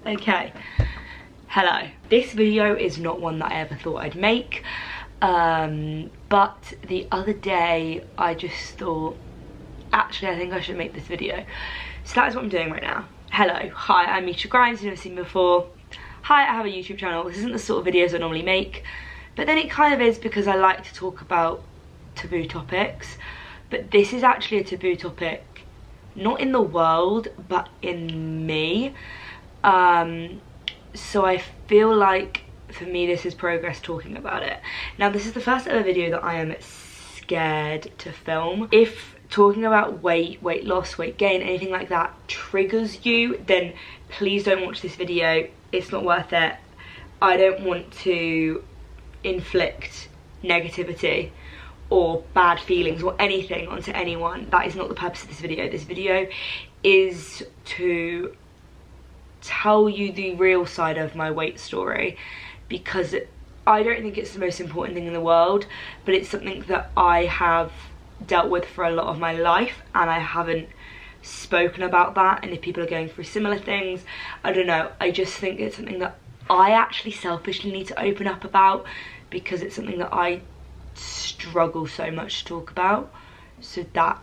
Okay, hello. This video is not one that I ever thought I'd make, but the other day I just thought, actually I think I should make this video. So that is what I'm doing right now. Hello, hi, I'm MishaG, you've never seen me before. Hi, I have a YouTube channel. This isn't the sort of videos I normally make, but then it kind of is because I like to talk about taboo topics. But this is actually a taboo topic, not in the world, but in me. So I feel like, for me, this is progress talking about it. Now, this is the first ever video that I am scared to film. If talking about weight loss, weight gain, anything like that triggers you, then please don't watch this video. It's not worth it. I don't want to inflict negativity or bad feelings or anything onto anyone. That is not the purpose of this video. This video is to tell you the real side of my weight story, because I don't think it's the most important thing in the world, but it's something that I have dealt with for a lot of my life, and I haven't spoken about that. And if people are going through similar things, I don't know, I just think it's something that I actually selfishly need to open up about, because it's something that I struggle so much to talk about. So that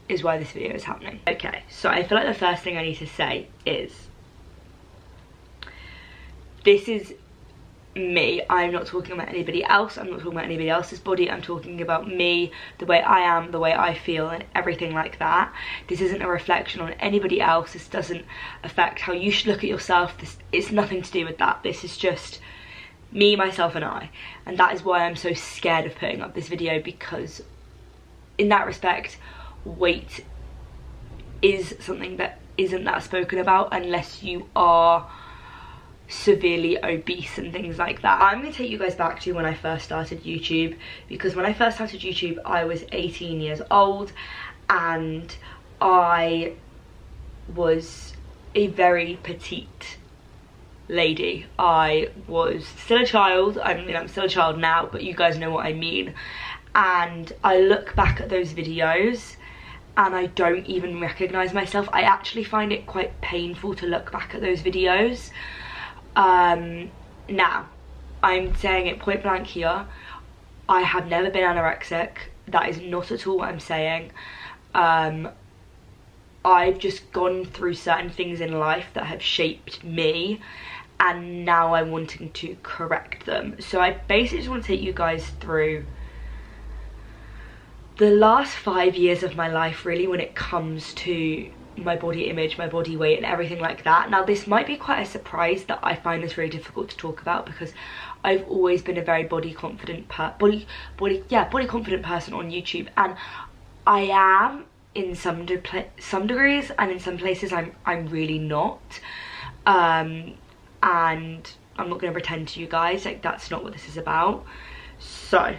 is why this video is happening. Okay, so I feel like the first thing I need to say is, this is me. I'm not talking about anybody else. I'm not talking about anybody else's body. I'm talking about me, the way I am, the way I feel, and everything like that. This isn't a reflection on anybody else. This doesn't affect how you should look at yourself. It's nothing to do with that. This is just me, myself, and I. And that is why I'm so scared of putting up this video, because in that respect, weight is something that isn't that spoken about unless you are severely obese and things like that. I'm going to take you guys back to when I first started YouTube, because when I first started YouTube I was 18 years old and I was a very petite lady. I was still a child. I mean, I'm still a child now, but you guys know what I mean. And I look back at those videos and I don't even recognise myself. I actually find it quite painful to look back at those videos. Now, I'm saying it point blank here, I have never been anorexic. That is not at all what I'm saying. I've just gone through certain things in life that have shaped me, and now I'm wanting to correct them. So I basically just want to take you guys through the last 5 years of my life, really, when it comes to my body image, my body weight, and everything like that. Now, this might be quite a surprise that I find this really difficult to talk about, because I've always been a very body confident person on YouTube, and I am in some degrees, and in some places I'm really not. And I'm not going to pretend to you guys like that's not what this is about. So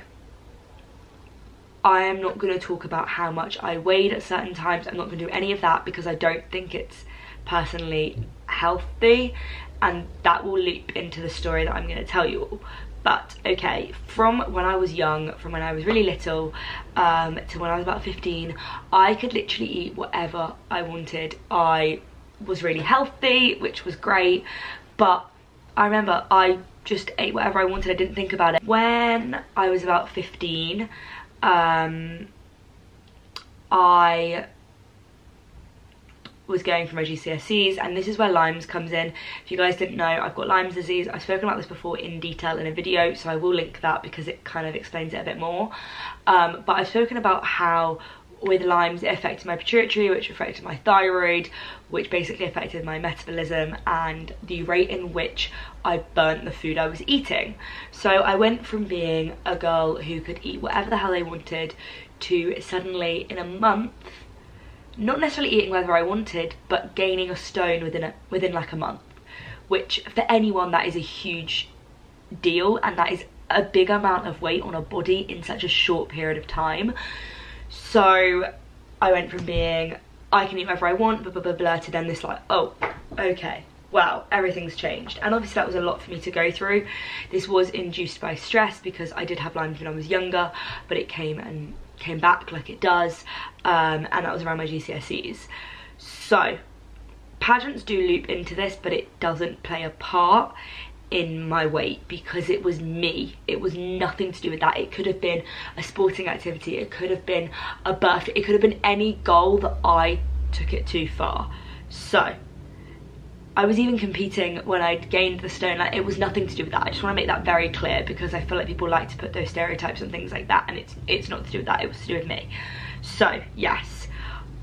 I am not going to talk about how much I weighed at certain times. I'm not going to do any of that, because I don't think it's personally healthy, and that will loop into the story that I'm going to tell you all. But okay, from when I was young, from when I was really little, to when I was about 15, I could literally eat whatever I wanted. I was really healthy, which was great, but I remember I just ate whatever I wanted. I didn't think about it. When I was about 15, I was going for my GCSEs, and this is where Lyme's comes in. If you guys didn't know, I've got Lyme disease. I've spoken about this before in detail in a video, so I will link that because it kind of explains it a bit more. But I've spoken about how with Lyme's it affected my pituitary, which affected my thyroid, which basically affected my metabolism and the rate in which I burnt the food I was eating. So I went from being a girl who could eat whatever the hell I wanted to suddenly in a month not necessarily eating whatever I wanted, but gaining a stone within like a month, which for anyone that is a huge deal, and that is a big amount of weight on a body in such a short period of time. So I went from being I can eat whatever I want, blah blah blah blah, to then this like, oh okay, wow, everything's changed. And obviously that was a lot for me to go through. This was induced by stress because I did have Lyme when I was younger, but it came back like it does, and that was around my GCSEs. So pageants do loop into this, but it doesn't play a part in my weight because it was me. It was nothing to do with that. It could have been a sporting activity, it could have been a birthday, it could have been any goal that I took it too far. So I was even competing when I'd gained the stone. Like, it was nothing to do with that. I just want to make that very clear, because I feel like people like to put those stereotypes and things like that, and it's not to do with that. It was to do with me. So yes,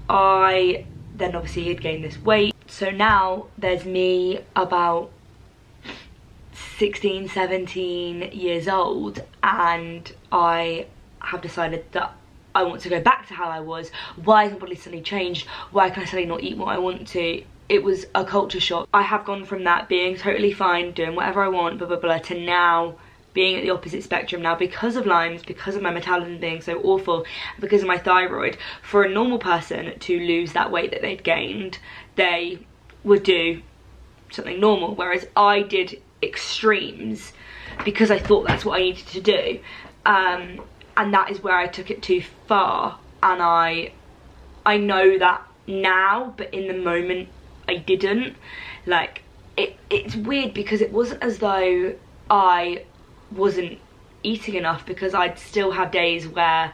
I then obviously had gained this weight. So now there's me about 16, 17 years old, and I have decided that I want to go back to how I was. Why has my body suddenly changed? Why can I suddenly not eat what I want to? It was a culture shock. I have gone from that being totally fine, doing whatever I want, blah, blah, blah, to now being at the opposite spectrum. Now, because of Lyme's, because of my metabolism being so awful, because of my thyroid, for a normal person to lose that weight that they'd gained, they would do something normal, whereas I did extremes because I thought that's what I needed to do, and that is where I took it too far. And I know that now, but in the moment I didn't. Like, it's weird because it wasn't as though I wasn't eating enough, because I'd still have days where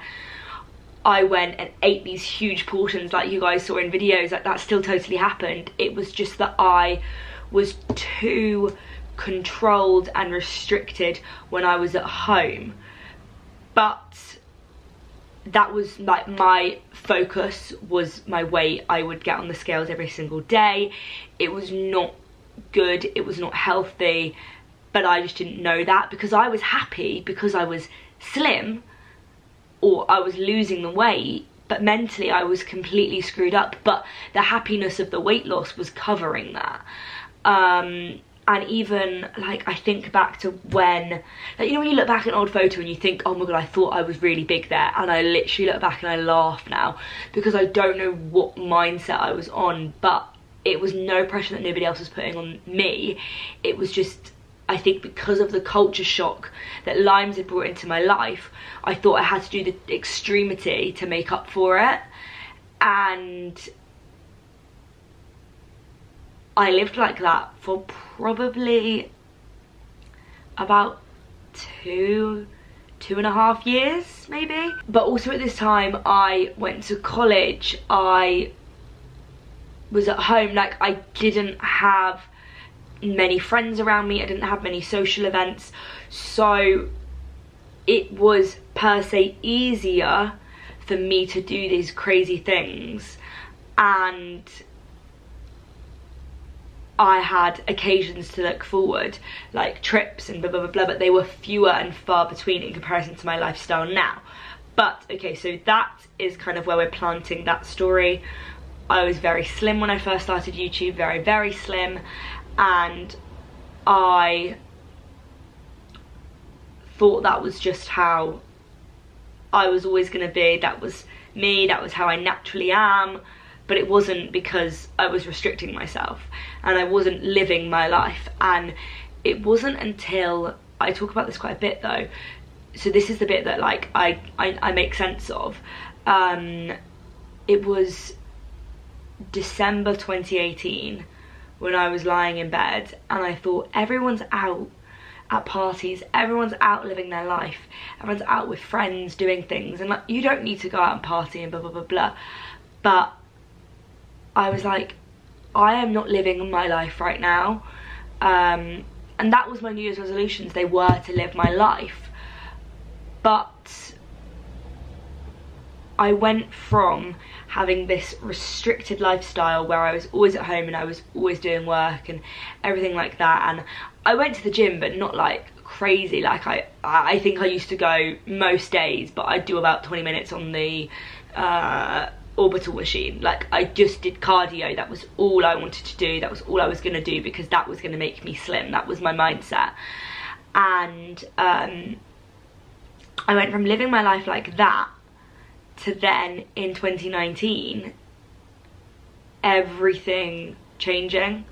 I went and ate these huge portions like you guys saw in videos. Like, that still totally happened. It was just that I was too controlled and restricted when I was at home. But that was like my focus, was my weight. I would get on the scales every single day. It was not good, it was not healthy, but I just didn't know that, because I was happy because I was slim, or I was losing the weight, but mentally I was completely screwed up. But the happiness of the weight loss was covering that. And even, like, I think back to when, like, you know, when you look back at an old photo and you think, oh my god, I thought I was really big there, and I literally look back and I laugh now, because I don't know what mindset I was on, but it was no pressure that nobody else was putting on me. It was just, I think because of the culture shock that Lyme's had brought into my life, I thought I had to do the extremity to make up for it. And I lived like that for probably about 2.5 years maybe. But also at this time I went to college, I was at home, like, I didn't have many friends around me, I didn't have many social events, so it was per se easier for me to do these crazy things. And I had occasions to look forward, like trips and blah blah blah blah, but they were fewer and far between in comparison to my lifestyle now. But okay, so that is kind of where we're planting that story. I was very slim when I first started YouTube, very, very slim, and I thought that was just how I was always going to be. That was me, that was how I naturally am. But it wasn't, because I was restricting myself and I wasn't living my life. And it wasn't until, I talk about this quite a bit though, so this is the bit that, like, I make sense of. It was December 2018 when I was lying in bed and I thought, everyone's out at parties, everyone's out living their life, everyone's out with friends doing things, and like, you don't need to go out and party and blah blah blah blah. But I was like, I am not living my life right now. And that was my New Year's resolutions. They were to live my life. But I went from having this restricted lifestyle where I was always at home and I was always doing work and everything like that. And I went to the gym, but not like crazy. Like, I think I used to go most days, but I'd do about 20 minutes on the orbital machine. Like, I just did cardio. That was all I wanted to do. That was all I was going to do, because that was going to make me slim. That was my mindset. And I went from living my life like that to then in 2019 everything changing.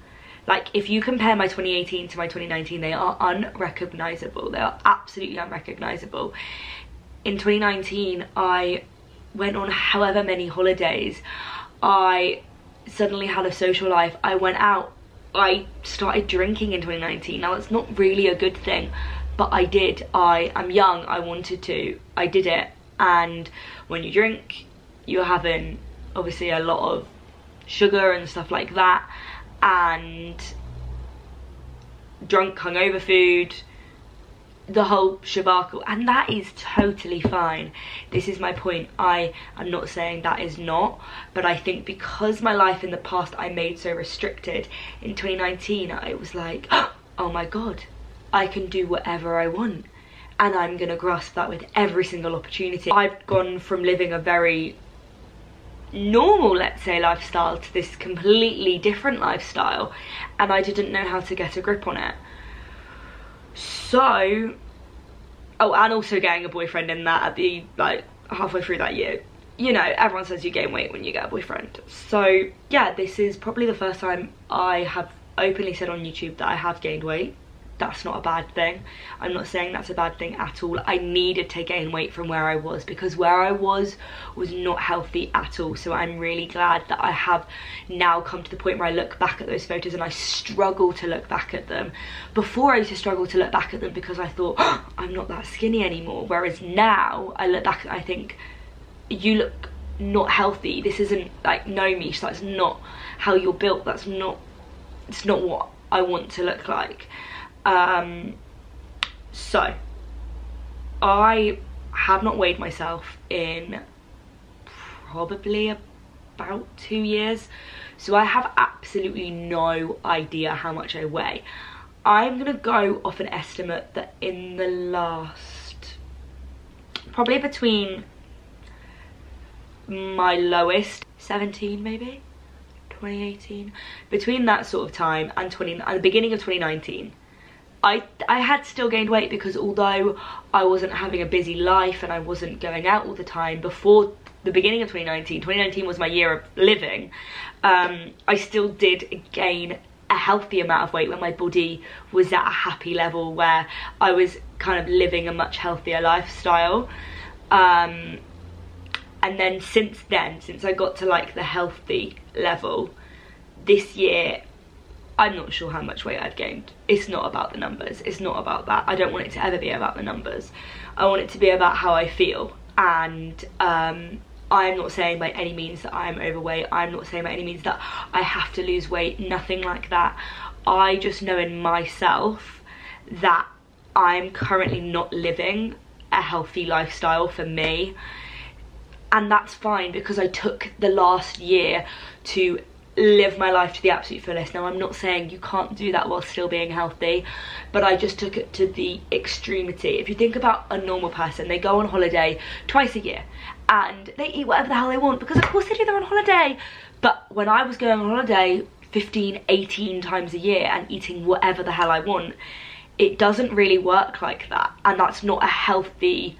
Like, if you compare my 2018 to my 2019, they are unrecognizable. They are absolutely unrecognizable. In 2019 I went on however many holidays. I suddenly had a social life. I went out, I started drinking in 2019. Now that's not really a good thing, but I did. I'm young, I wanted to, I did it. And when you drink, you're having obviously a lot of sugar and stuff like that, and drunk, hungover food, the whole shabacle, and that is totally fine. This is my point. I am not saying that is not, but I think because my life in the past I made so restricted, in 2019 I was like, oh my god, I can do whatever I want, and I'm gonna grasp that with every single opportunity. I've gone from living a very normal, let's say, lifestyle to this completely different lifestyle, and I didn't know how to get a grip on it. So, oh, and also getting a boyfriend in that at the, like, halfway through that year. You know, everyone says you gain weight when you get a boyfriend. So yeah, this is probably the first time I have openly said on YouTube that I have gained weight. That's not a bad thing. I'm not saying that's a bad thing at all. I needed to gain weight from where I was, because where I was not healthy at all. So I'm really glad that I have now come to the point where I look back at those photos and I struggle to look back at them. Before I used to struggle to look back at them because I thought, oh, I'm not that skinny anymore. Whereas now I look back and I think, you look not healthy. This isn't, like, no, Mish, that's not how you're built. It's not what I want to look like. So I have not weighed myself in probably about 2 years, so I have absolutely no idea how much I weigh. I'm gonna go off an estimate that in the last, probably between my lowest 17, maybe 2018, between that sort of time and the beginning of 2019, I had still gained weight, because although I wasn't having a busy life and I wasn't going out all the time before the beginning of 2019 was my year of living, I still did gain a healthy amount of weight when my body was at a happy level where I was kind of living a much healthier lifestyle. And then since I got to, like, the healthy level this year, I'm not sure how much weight I've gained. It's not about the numbers. It's not about that. I don't want it to ever be about the numbers. I want it to be about how I feel. And I'm not saying by any means that I'm overweight. I'm not saying by any means that I have to lose weight. Nothing like that. I just know in myself that I'm currently not living a healthy lifestyle for me. And that's fine, because I took the last year to live my life to the absolute fullest. Now, I'm not saying you can't do that while still being healthy, but I just took it to the extremity. If you think about a normal person, they go on holiday twice a year and they eat whatever the hell they want, because of course they do, they're on holiday. But when I was going on holiday 15, 18 times a year and eating whatever the hell I want, it doesn't really work like that, and that's not a healthy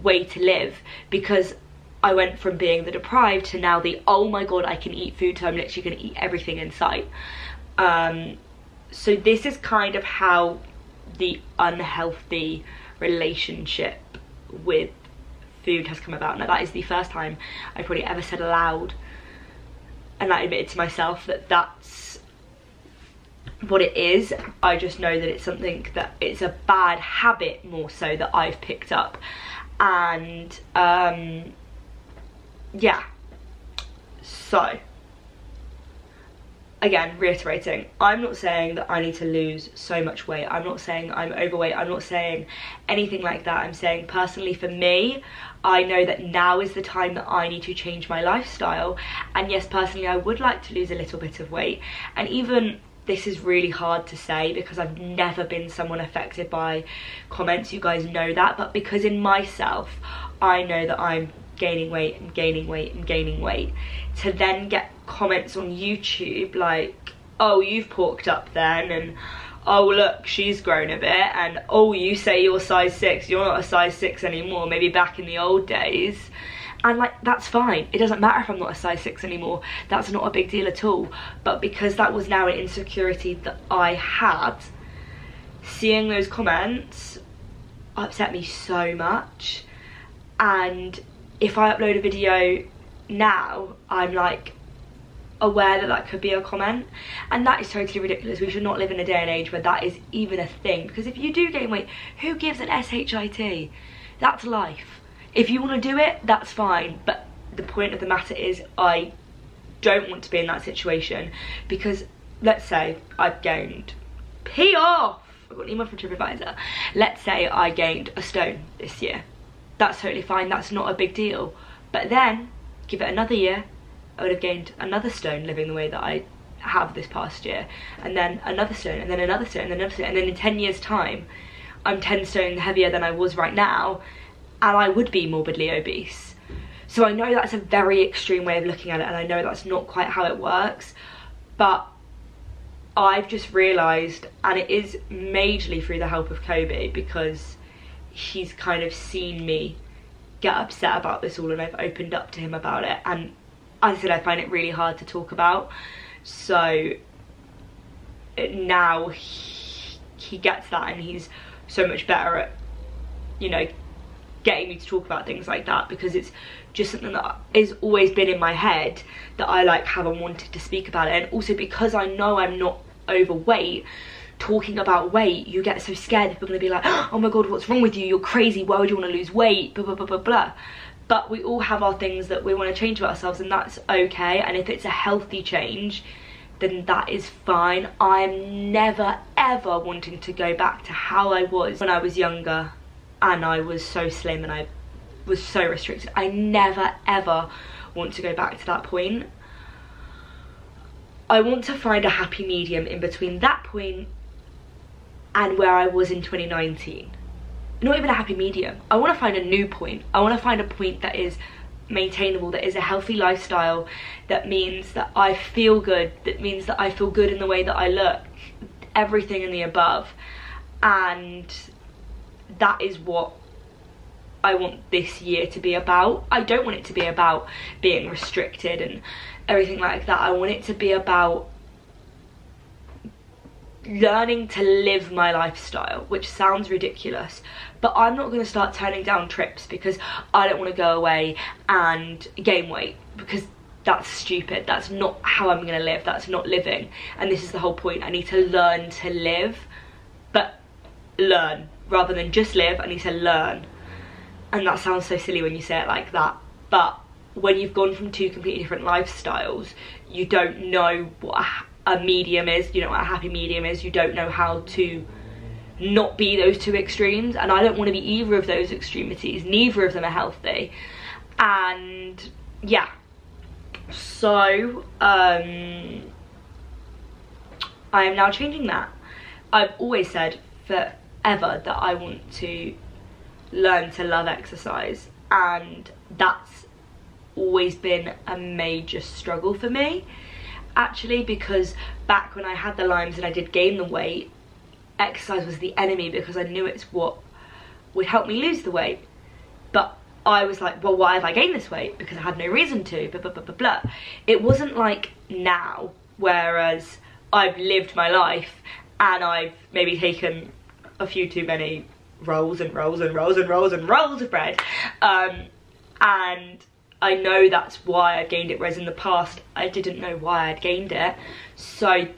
way to live, because I went from being the deprived to now the, oh my god, I can eat food, so I'm literally going to eat everything in sight. So this is kind of how the unhealthy relationship with food has come about. Now, that is the first time I probably ever said aloud, and I admitted to myself that that's what it is. I just know that it's something that, it's a bad habit more so that I've picked up. And yeah, so again, reiterating, I'm not saying that I need to lose so much weight. I'm not saying I'm overweight. I'm not saying anything like that. I'm saying personally for me, I know that now is the time that I need to change my lifestyle. And yes, personally, I would like to lose a little bit of weight. And even this is really hard to say because I've never been someone affected by comments. You guys know that. But because in myself, I know that I'm gaining weight and gaining weight and gaining weight, to then get comments on YouTube like, oh, you've porked up then, and oh look, she's grown a bit, and oh, you say you're size 6, you're not a size 6 anymore, maybe back in the old days. And like, that's fine, it doesn't matter if I'm not a size 6 anymore, that's not a big deal at all. But because that was now an insecurity that I had, seeing those comments upset me so much. And if I upload a video now, I'm like, aware that that could be a comment, and that is totally ridiculous. We should not live in a day and age where that is even a thing, because if you do gain weight, who gives an SHIT? That's life. If you want to do it, that's fine, but the point of the matter is I don't want to be in that situation, because let's say I've gained, pee off, I've got an email from TripAdvisor, let's say I gained a stone this year. That's totally fine, that's not a big deal, but then give it another year, I would have gained another stone living the way that I have this past year, and then another stone, and then another stone, and then another stone, and then in 10 years time I'm 10 stone heavier than I was right now, and I would be morbidly obese. So I know that's a very extreme way of looking at it, and I know that's not quite how it works, but I've just realised, and it is majorly through the help of Kobe, because he's kind of seen me get upset about this all, and I've opened up to him about it, and as I said, I find it really hard to talk about. So now he gets that, and he's so much better at, you know, getting me to talk about things like that, because it's just something that has always been in my head that I like haven't wanted to speak about it. And also because I know I'm not overweight, talking about weight, you get so scared people are going to be like, oh my god, what's wrong with you, you're crazy, why would you want to lose weight, blah blah blah blah blah. But we all have our things that we want to change about ourselves, and that's okay, and if it's a healthy change, then that is fine. I'm never ever wanting to go back to how I was when I was younger and I was so slim and I was so restricted. I never ever want to go back to that point. I want to find a happy medium in between that point and where I was in 2019. Not even a happy medium. I want to find a new point. I want to find a point that is maintainable, that is a healthy lifestyle, that means that I feel good, that means that I feel good in the way that I look, everything in the above. And that is what I want this year to be about. I don't want it to be about being restricted and everything like that. I want it to be about learning to live my lifestyle, which sounds ridiculous, but I'm not going to start turning down trips because I don't want to go away and gain weight, because that's stupid. That's not how I'm going to live. That's not living, and this is the whole point. I need to learn to live, but learn rather than just live. I need to learn, and that sounds so silly when you say it like that, but when you've gone from two completely different lifestyles, you don't know what a medium is, you don't know what a happy medium is, you don't know how to not be those two extremes, and I don't want to be either of those extremities. Neither of them are healthy. And yeah, so I am now changing that. I've always said forever that I want to learn to love exercise, and that's always been a major struggle for me, actually, because back when I had the Lymes and I did gain the weight, exercise was the enemy, because I knew it's what would help me lose the weight. But I was like, well, why have I gained this weight? Because I had no reason to, blah blah blah blah blah. It wasn't like now, whereas I've lived my life and I've maybe taken a few too many rolls and rolls and rolls and rolls and rolls of bread, and I know that's why I gained it, whereas in the past I didn't know why I'd gained it, so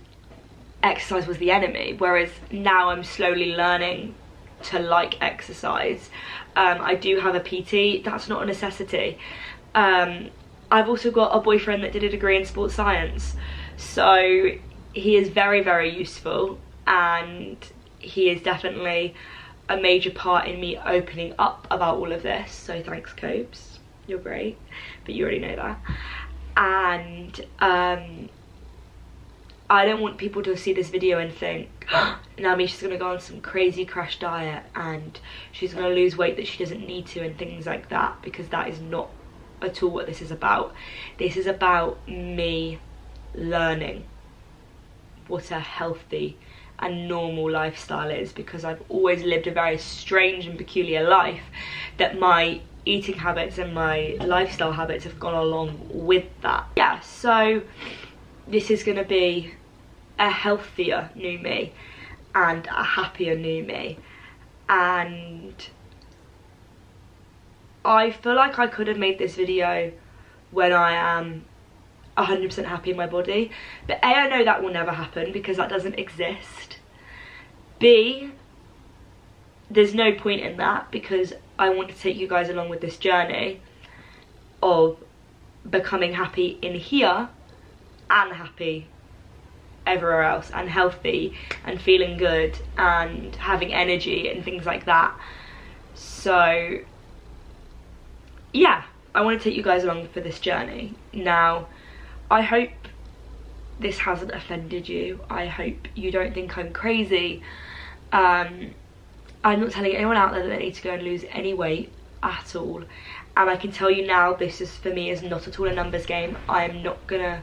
exercise was the enemy. Whereas now I'm slowly learning to like exercise. I do have a PT, that's not a necessity. I've also got a boyfriend that did a degree in sports science, so he is very, very useful, and he is definitely a major part in me opening up about all of this, so thanks, Cobes, you're great, but you already know that. And I don't want people to see this video and think, oh, now Misha's gonna go on some crazy crash diet and she's gonna lose weight that she doesn't need to and things like that, because that is not at all what this is about. This is about me learning what a healthy and normal lifestyle is, because I've always lived a very strange and peculiar life that my eating habits and my lifestyle habits have gone along with that. Yeah, so this is gonna be a healthier new me and a happier new me, and I feel like I could have made this video when I am 100% happy in my body. But A, I know that will never happen because that doesn't exist. B, there's no point in that because I want to take you guys along with this journey of becoming happy in here and happy everywhere else, and healthy and feeling good and having energy and things like that. So yeah, I want to take you guys along for this journey. Now, I hope this hasn't offended you. I hope you don't think I'm crazy. I'm not telling anyone out there that they need to go and lose any weight at all. And I can tell you now, this is, for me, is not at all a numbers game. I am not gonna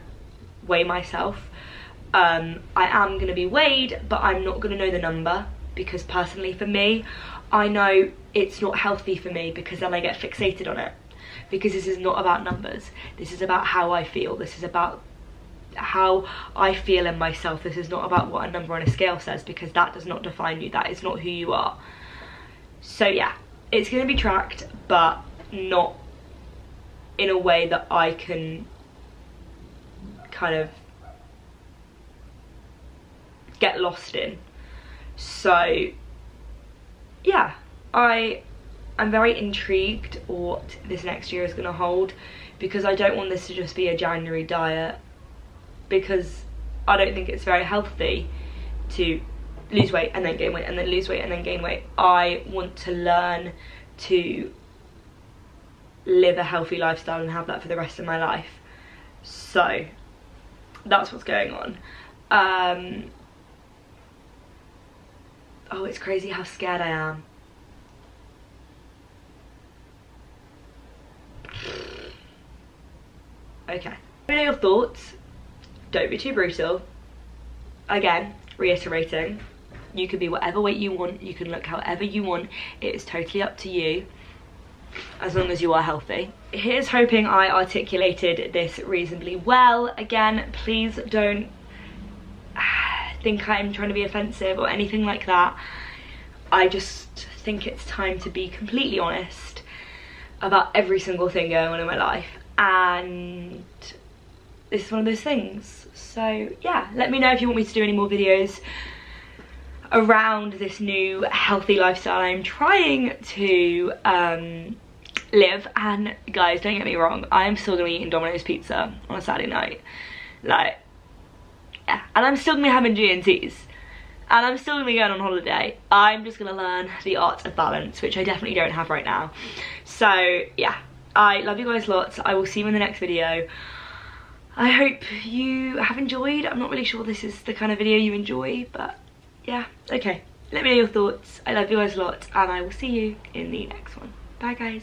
weigh myself. I am gonna be weighed, but I'm not gonna know the number, because personally for me, I know it's not healthy for me, because then I get fixated on it. Because this is not about numbers. This is about how I feel. This is about how I feel in myself. This is not about what a number on a scale says, because that does not define you. That is not who you are. So yeah, it's going to be tracked, but not in a way that I can kind of get lost in. So yeah, I'm very intrigued what this next year is going to hold, because I don't want this to just be a January diet, because I don't think it's very healthy to lose weight and then gain weight and then lose weight and then gain weight. I want to learn to live a healthy lifestyle and have that for the rest of my life. So that's what's going on. Oh, it's crazy how scared I am. Okay, let me know your thoughts. Don't be too brutal. Again, reiterating, you can be whatever weight you want, you can look however you want, it is totally up to you, as long as you are healthy. Here's hoping I articulated this reasonably well. Again, please don't think I'm trying to be offensive or anything like that. I just think it's time to be completely honest about every single thing going on in my life, and this is one of those things. So yeah, let me know if you want me to do any more videos around this new healthy lifestyle I'm trying to live. And guys, don't get me wrong, I am still gonna be eating Domino's pizza on a Saturday night, like, yeah, and I'm still gonna be having G&Ts, and I'm still gonna be going on holiday. I'm just gonna learn the art of balance, which I definitely don't have right now. So yeah, I love you guys lots. I will see you in the next video. I hope you have enjoyed. I'm not really sure this is the kind of video you enjoy, but yeah, okay. Let me know your thoughts. I love you guys a lot, and I will see you in the next one. Bye guys.